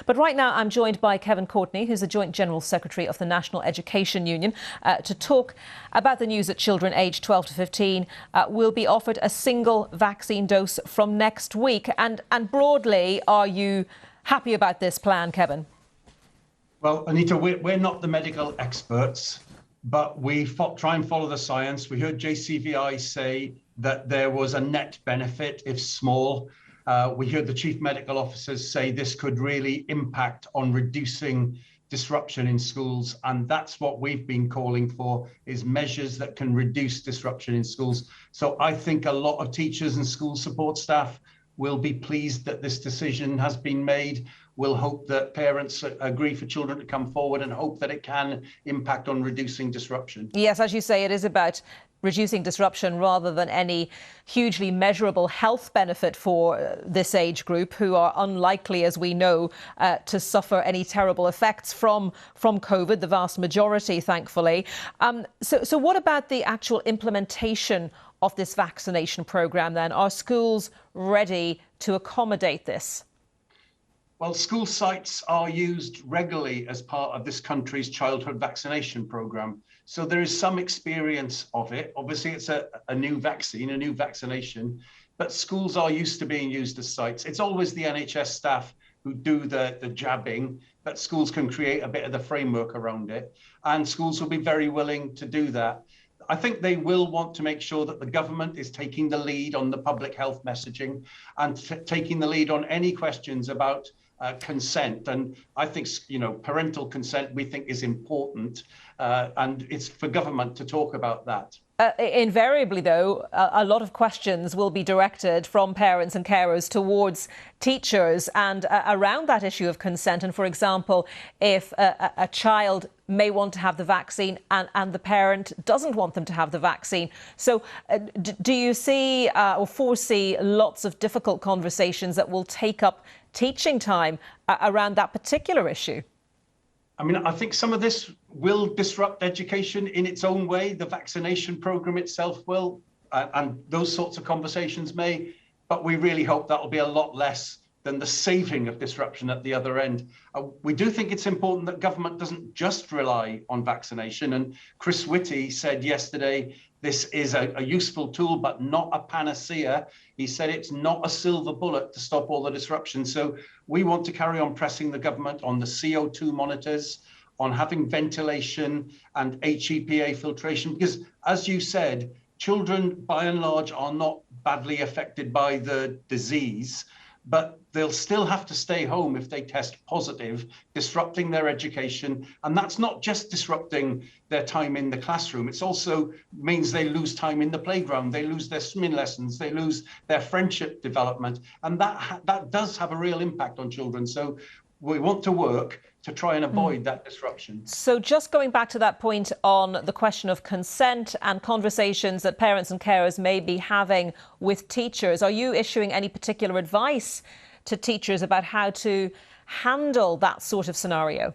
But right now I'm joined by Courtney, who's the Joint General Secretary of the National Education Union, to talk about the news that children aged 12 to 15 will be offered a single vaccine dose from next week. And broadly, are you happy about this plan, Kevin? Well, Anita, we're not the medical experts, but we try and follow the science. We heard JCVI say that there was a net benefit, if small. We heard the chief medical officers say this could really impact on reducing disruption in schools. And that's what we've been calling for, is measures that can reduce disruption in schools. So I think a lot of teachers and school support staff will be pleased that this decision has been made. We'll hope that parents agree for children to come forward and hope that it can impact on reducing disruption. Yes, as you say, it is about reducing disruption rather than any hugely measurable health benefit for this age group, who are unlikely, as we know, to suffer any terrible effects from COVID, the vast majority, thankfully. So what about the actual implementation of this vaccination programme then? Are schools ready to accommodate this? Well, school sites are used regularly as part of this country's childhood vaccination programme. So there is some experience of it. Obviously, it's a new vaccine, a new vaccination, but schools are used to being used as sites. It's always the NHS staff who do the jabbing, but schools can create a bit of the framework around it. And schools will be very willing to do that. I think they will want to make sure that the government is taking the lead on the public health messaging and taking the lead on any questions about consent. And I think, parental consent, we think, is important. And it's for government to talk about that. Invariably, though, a lot of questions will be directed from parents and carers towards teachers and around that issue of consent. And, for example, if a child may want to have the vaccine and the parent doesn't want them to have the vaccine. So do you see or foresee lots of difficult conversations that will take up teaching time around that particular issue? I mean, I think some of this will disrupt education in its own way. The vaccination program itself will, and those sorts of conversations may, but we really hope that will be a lot less than the saving of disruption at the other end. We do think it's important that government doesn't just rely on vaccination. And Chris Whitty said yesterday, this is a useful tool, but not a panacea. He said it's not a silver bullet to stop all the disruption. So we want to carry on pressing the government on the CO2 monitors, on having ventilation and HEPA filtration, because as you said, children by and large are not badly affected by the disease, but they'll still have to stay home if they test positive, disrupting their education. And that's not just disrupting their time in the classroom. It also means they lose time in the playground. They lose their swimming lessons. They lose their friendship development. And that does have a real impact on children. So we want to work to try and avoid that disruption. So just going back to that point on the question of consent and conversations that parents and carers may be having with teachers, are you issuing any particular advice to teachers about how to handle that sort of scenario?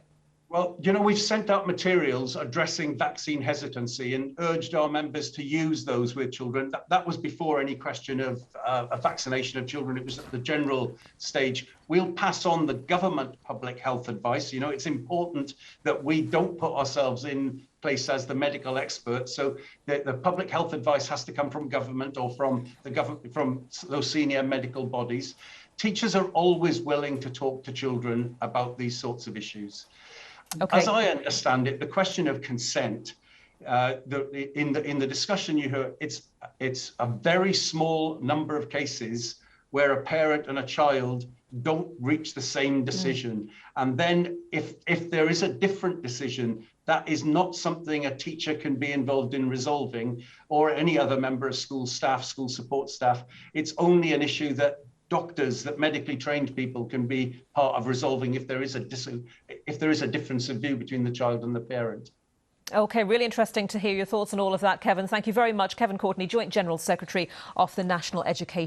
Well, we've sent out materials addressing vaccine hesitancy and urged our members to use those with children. That was before any question of a vaccination of children. It was at the general stage. We'll pass on the government public health advice. It's important that we don't put ourselves in place as the medical experts. So the public health advice has to come from government or from those senior medical bodies. Teachers are always willing to talk to children about these sorts of issues. Okay. As I understand it, the question of consent, in the discussion you heard, it's a very small number of cases where a parent and a child don't reach the same decision. And then if there is a different decision, that is not something a teacher can be involved in resolving, or any other member of school staff, school support staff. It's only an issue that doctors, that medically trained people can be part of resolving if there is a difference of view between the child and the parent. OK, really interesting to hear your thoughts on all of that, Kevin. Thank you very much. Kevin Courtney, Joint General Secretary of the National Education